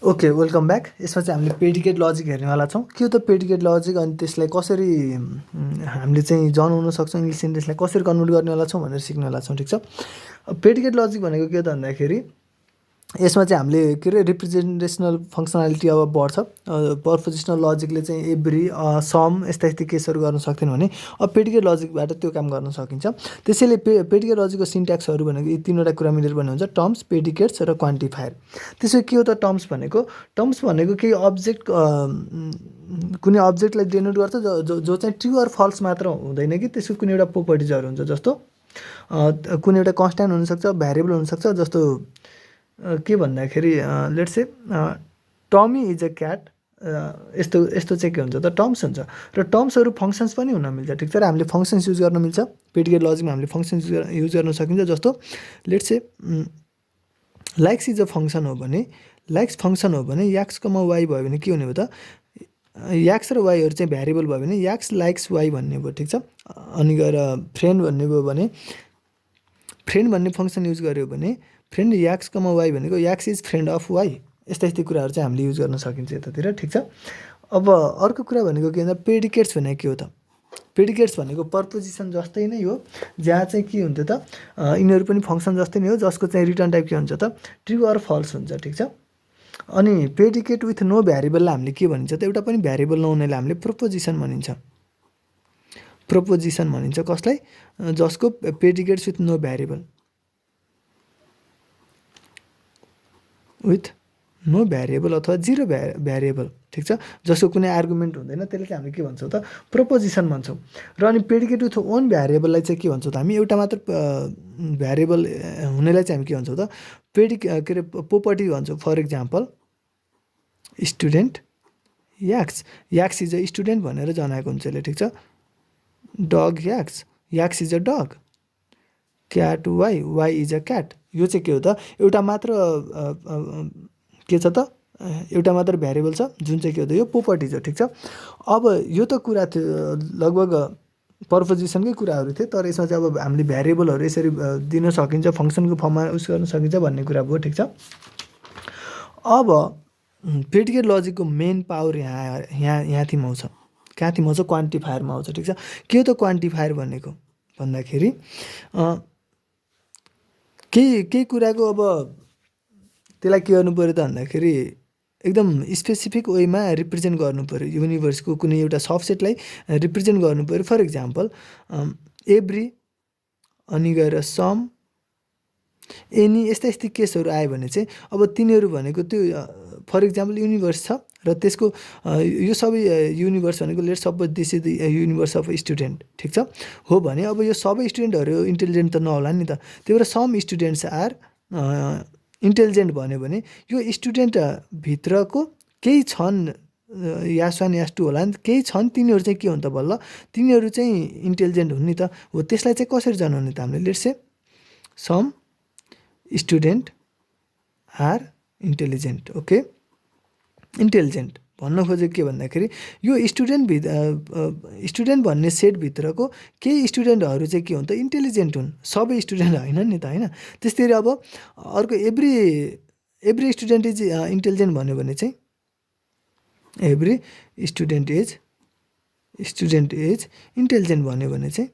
Okay, welcome back. यसमा चाहिँ हामीले पेडिकेट लजिक हेर्नेवाला छौँ। के हो त पेडिकेट लजिक, अनि त्यसलाई कसरी हामीले चाहिँ जनाउन सक्छौँ, इङ्ग्लिस सेन्टेन्सलाई कसरी कन्भर्ट गर्नेवाला छौँ भनेर सिक्नेवाला छौँ। ठिक छ। पेडिकेट लजिक भनेको के हो त भन्दाखेरि यसमा चाहिँ हामीले के अरे रिप्रेजेन्टेसनल फङ्सनालिटी अब बढ्छ। प्रपोजिसनल लजिकले चाहिँ एभ्री, सम यस्ता यस्ता केसहरू गर्न सक्दैन भने अब पेडिकेट लजिकबाट त्यो काम गर्न सकिन्छ। त्यसैले पेडिकेट लजिकको सिन्ट्याक्सहरू भनेको यी तीनवटा कुरा मिलेर बन्ने हुन्छ: टर्म्स, पेडिकेट्स र क्वान्टिफायर। त्यसो के हो त टर्म्स भनेको केही अब्जेक्ट, कुनै अब्जेक्टलाई डेनोट गर्छ जो चाहिँ ट्रु अर फल्स मात्र हुँदैन कि त्यसको कुनै एउटा प्रोपर्टिजहरू हुन्छ। जस्तो कुनै एउटा कन्स्ट्यान्ट हुनसक्छ, भ्यारिएबल हुनसक्छ। जस्तो के भन्दाखेरि let's say Tommy is a cat, यस्तो यस्तो चाहिँ के हुन्छ त टर्म्स हुन्छ। र टर्म्सहरू फङ्सन्स पनि हुन मिल्छ। ठिक छ। र हामीले फङ्सन्स युज गर्न मिल्छ। पेडिकेट लजिकमा हामीले फङ्सन्स युज गर्न सकिन्छ। जस्तो let's say likes is a function हो भने, लाइक्स फङ्सन हो भने याक्सकोमा वाइ भयो भने के हुने भयो त, याक्स र वाइहरू चाहिँ भ्यारिएबल भयो भने याक्स लाइक्स वाइ भन्ने भयो। ठिक छ। अनि गएर फ्रेन्ड भन्ने भयो भने, फ्रेन्ड भन्ने फङ्सन युज गर्यो भने फ्रेन्ड याक्सकोमा वाइ भनेको याक्स इज फ्रेन्ड अफ वाइ। यस्ता यस्ता कुराहरू चाहिँ हामीले युज गर्न सकिन्छ यतातिर। ठिक छ। अब अर्को कुरा भनेको के भन्दा पेडिकेट्स भनेको के हो त, पेडिकेट्स भनेको प्रपोजिसन जस्तै नै हो, जहाँ चाहिँ के हुन्थ्यो त यिनीहरू पनि फङ्सन जस्तै नै हो, जसको चाहिँ रिटर्न टाइप के हुन्छ त ट्रु अर फल्स हुन्छ। ठिक छ। अनि पेडिकेट विथ नो भ्यारिएबललाई हामीले के भनिन्छ त, एउटा पनि भ्यारिएबल नहुनेलाई हामीले प्रोपोजिसन भनिन्छ। प्रोपोजिसन भनिन्छ कसलाई, जसको predicates with no variable, with no variable अथवा जिरो भ्यारिएबल। ठिक छ। जसको कुनै आर्गुमेन्ट हुँदैन, त्यसले चाहिँ हामीले के भन्छौँ त प्रोपोजिसन भन्छौँ। र अनि पेडिकेट विथ ओन भ्यारिएबललाई चाहिँ के भन्छौँ त हामी, एउटा मात्र भ्यारिएबल हुनेलाई चाहिँ हामी के भन्छौँ त के अरे प्रोपर्टी भन्छौँ। For example student x, x is a student भनेर जनाएको हुन्छ यसले। ठिक छ। Dog x, x is a dog. Cat y, y is a cat. यो चाहिँ के हो त एउटा मात्र के छ त एउटा मात्र भ्यारिएबल छ, जुन चाहिँ के हो त यो प्रोपर्टिज हो। ठिक छ। अब यो त कुरा थियो लगभग प्रपोजिसनकै कुराहरू थिए, तर यसमा चाहिँ अब हामीले भ्यारिएबलहरू यसरी दिन सकिन्छ, फङ्सनको फर्ममा उस गर्न सकिन्छ भन्ने कुरा भयो। ठिक छ। अब पेडिकेट लजिकको मेन पावर यहाँथि आउँछ। कहाँथि आउँछ? क्वान्टिफायरमा आउँछ। ठिक छ। के हो त क्वान्टिफायर भनेको भन्दाखेरि केही कुराको अब त्यसलाई के गर्नु पऱ्यो त भन्दाखेरि एकदम स्पेसिफिक वेमा रिप्रेजेन्ट गर्नु पऱ्यो। युनिभर्सको कुनै एउटा सबसेटलाई रिप्रेजेन्ट गर्नु पऱ्यो। फर इक्जाम्पल एभ्री, अनि गएर सम, एनी, यस्ता यस्ता केसहरू आयो भने चाहिँ अब तिनीहरू भनेको त्यो फर इक्जाम्पल युनिभर्स छ र त्यसको यो सबै युनिभर्स भनेको let's suppose this is the universe of student. ठिक छ। हो भने अब यो सबै स्टुडेन्टहरू इन्टेलिजेन्ट त नहोला नि त, त्यही भएर सम स्टुडेन्ट्स आर इन्टेलिजेन्ट भन्यो भने यो स्टुडेन्टभित्रको केही छन्, यास वान यास टू होला नि, केही छन्, तिनीहरू चाहिँ के हुन् त बल्ल तिनीहरू चाहिँ इन्टेलिजेन्ट हुन् नि त। हो त्यसलाई चाहिँ कसरी जनाउने त हामीले, let's say some student are intelligent. Okay, intelligent भन्न खोजेको के भन्दाखेरि यो स्टुडेन्ट भन्ने सेटभित्रको केही स्टुडेन्टहरू चाहिँ के हुन् त इन्टेलिजेन्ट हुन्, सबै स्टुडेन्ट होइन नि त, होइन। त्यस्तै अब अर्को एभ्री स्टुडेन्ट इज इन्टेलिजेन्ट भन्यो भने चाहिँ एभ्री स्टुडेन्ट इज इन्टेलिजेन्ट भन्यो भने चाहिँ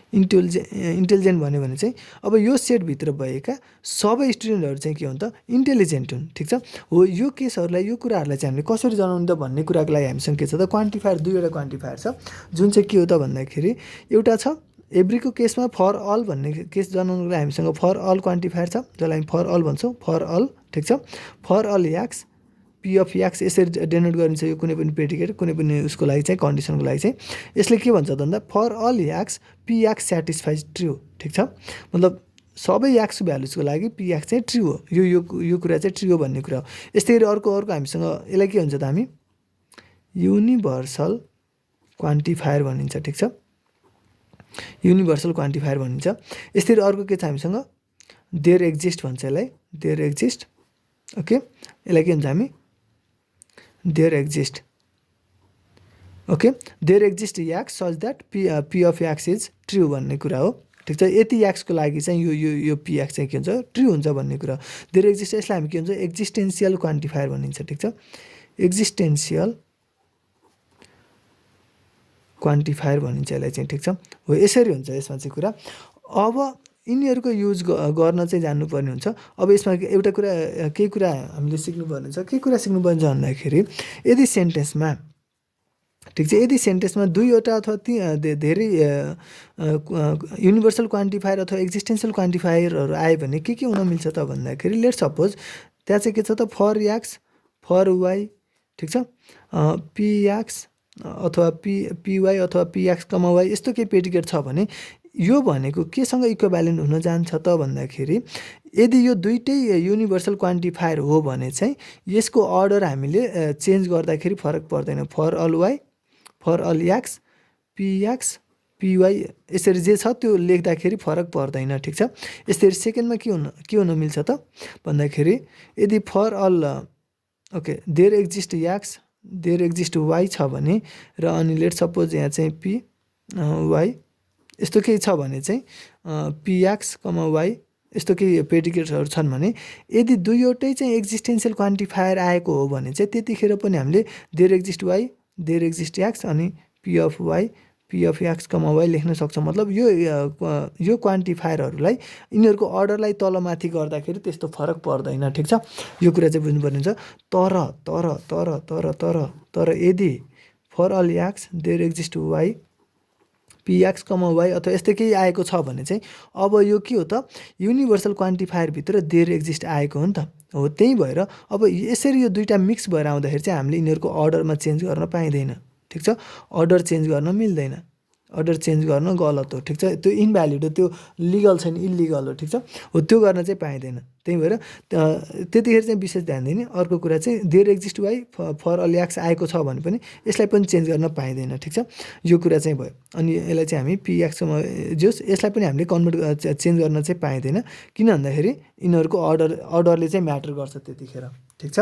इन्टेलिजेन्ट भन्यो भने चाहिँ अब यो सेटभित्र भएका सबै स्टुडेन्टहरू चाहिँ के हुन् त इन्टेलिजेन्ट हुन्। ठिक छ। हो यो केसहरूलाई, यो कुराहरूलाई चाहिँ हामीले कसरी जनाउनु त भन्ने कुराको लागि हामीसँग के छ त क्वान्टिफायर, दुईवटा क्वान्टिफायर छ, जुन चाहिँ के हो त भन्दाखेरि एउटा छ एभ्रीको केसमा फर अल भन्ने केस जनाउनुको लागि हामीसँग फर अल क्वान्टिफायर छ, जसलाई हामी फर अल भन्छौँ। For all. ठिक छ। For all x, P of x यसरी डेनोट गरिन्छ यो कुनै पनि पेडिकेट, कुनै पनि उसको लागि चाहिँ कन्डिसनको लागि चाहिँ यसले के भन्छ त भन्दा for all x P x satisfies true. ठिक छ। मतलब सबै याक्स भ्यालुजको लागि पी याक्स चाहिँ ट्रु हो, यो कुरा चाहिँ ट्रु हो भन्ने कुरा हो। यस्तै गरी अर्को हामीसँग यसलाई के हुन्छ त हामी युनिभर्सल क्वान्टिफायर भनिन्छ। ठिक छ। युनिभर्सल क्वान्टिफायर भनिन्छ। यस्तै गरी अर्को के छ हामीसँग देयर एक्जिस्ट भन्छ यसलाई, देयर एक्जिस्ट। ओके, यसलाई के भन्छ हामी there exist. Okay, there exist x such that P of x is true भन्ने कुरा हो। ठिक छ। यति एक्सको लागि चाहिँ यो पी एक्स चाहिँ के हुन्छ ट्रु हुन्छ भन्ने कुरा देयर एक्जिस्ट। यसलाई हामी के भन्छ एक्जिस्टेन्सियल क्वान्टिफायर भनिन्छ। ठिक छ, एक्जिस्टेन्सियल क्वान्टिफायर भनिन्छ यसलाई चाहिँ। ठिक छ, हो यसरी हुन्छ यसमा चाहिँ कुरा। अब यिनीहरूको युज गर्न चाहिँ जान्नुपर्ने हुन्छ। अब यसमा एउटा कुरा केही कुरा हामीले सिक्नुपर्ने छ। के कुरा सिक्नुपर्ने छ भन्दाखेरि यदि सेन्टेन्समा ठिक छ यदि सेन्टेन्समा दुईवटा अथवा धेरै युनिभर्सल क्वान्टिफायर अथवा एक्जिस्टेन्सियल क्वान्टिफायरहरू आयो भने के हुन मिल्छ त भन्दाखेरि लेट सपोज त्यहाँ चाहिँ के छ त फर एक्स फर वाइ ठिक छ पी एक्स अथवा पीवाई अथवा पीएक्स कमा वाई यस्तो केही प्रेडिकेट छ भने यो भनेको केसँग इक्विभ्यालेन्ट हुन जान्छ त भन्दाखेरि यदि यो दुईटै युनिभर्सल क्वान्टिफायर हो भने चाहिँ यसको अर्डर हामीले चेन्ज गर्दाखेरि फरक पर्दैन। For all y for all x P x P y यसरी जे छ त्यो लेख्दाखेरि फरक पर्दैन। ठिक छ, यसरी सेकेन्डमा के हुन मिल्छ त भन्दाखेरि यदि for all okay there exist x there exist y छ भने र अनि लेट सपोज यहाँ चाहिँ पी वाई यस्तो केही छ भने चाहिँ पीएक्स कमा वाई यस्तो केही प्रेडिकेट्सहरू छन् भने यदि दुईवटै चाहिँ एक्जिस्टेन्सियल क्वान्टिफायर आएको हो भने चाहिँ त्यतिखेर पनि हामीले there exist y there exist x अनि P of y P of x comma y लेख्न सक्छौँ। मतलब यो क्वान्टिफायरहरूलाई यिनीहरूको अर्डरलाई तलमाथि गर्दाखेरि त्यस्तो फरक पर्दैन। ठिक छ, यो कुरा चाहिँ बुझ्नुपर्ने हुन्छ। तर तर तर तर तर तर यदि for all x there exist y P x comma y अथवा यस्तै केही आएको छ भने चाहिँ अब यो के हो त युनिभर्सल क्वान्टिफायरभित्र देयर एक्जिस्ट आएको हो नि त। हो त्यही भएर अब यसरी यो दुईवटा मिक्स भएर आउँदाखेरि चाहिँ हामीले यिनीहरूको अर्डरमा चेन्ज गर्न पाइँदैन। ठिक छ, अर्डर चेन्ज गर्न मिल्दैन, अर्डर चेन्ज गर्न गलत हो। ठिक छ, त्यो इनभ्यालिड हो, त्यो लिगल छैन, इलिगल हो। ठिक छ, हो त्यो गर्न चाहिँ पाइँदैन। त्यही भएर त्यतिखेर चाहिँ विशेष ध्यान दिने। अर्को कुरा चाहिँ there exist y for all x आएको छ भने पनि यसलाई पनि चेन्ज गर्न पाइँदैन। ठिक छ, यो कुरा चाहिँ भयो। अनि यसलाई चाहिँ हामी पीएक्समा जोस् यसलाई पनि हामीले कन्भर्ट चेन्ज गर्न चाहिँ पाइँदैन। किन भन्दाखेरि यिनीहरूको अर्डरले चाहिँ म्याटर गर्छ त्यतिखेर। ठिक छ,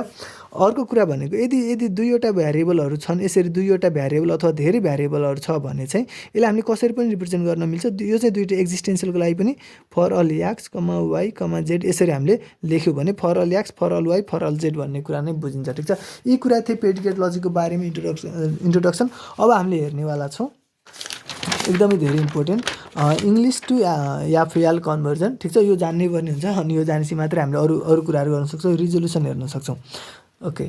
अर्को कुरा भनेको यदि दुईवटा भ्यारिएबलहरू छन् यसरी दुईवटा भ्यारिएबल अथवा धेरै भ्यारिएबलहरू छ भने चाहिँ यसलाई हामीले कसरी पनि रिप्रेजेन्ट गर्न मिल्छ। यो चाहिँ दुईवटा एक्जिस्टेन्सियलको लागि पनि for all x comma y comma z यसरी हामीले लेख्यो भने for all x for all y for all z भन्ने कुरा नै बुझिन्छ। ठिक छ, यी कुरा थिए प्रेडिकेट लजिकको बारेमा इन्ट्रोडक्सन। अब हामीले हेर्नेवाला छौँ एकदमै धेरै इम्पोर्टेन्ट इङ्ग्लिस टु याफयाल कन्भर्जन। ठिक छ, यो जान्नै पर्ने हुन्छ। अनि यो जानेपछि मात्रै हामीले अरू कुराहरू गर्न सक्छौँ, रिजोल्युसन हेर्न सक्छौँ। ओके।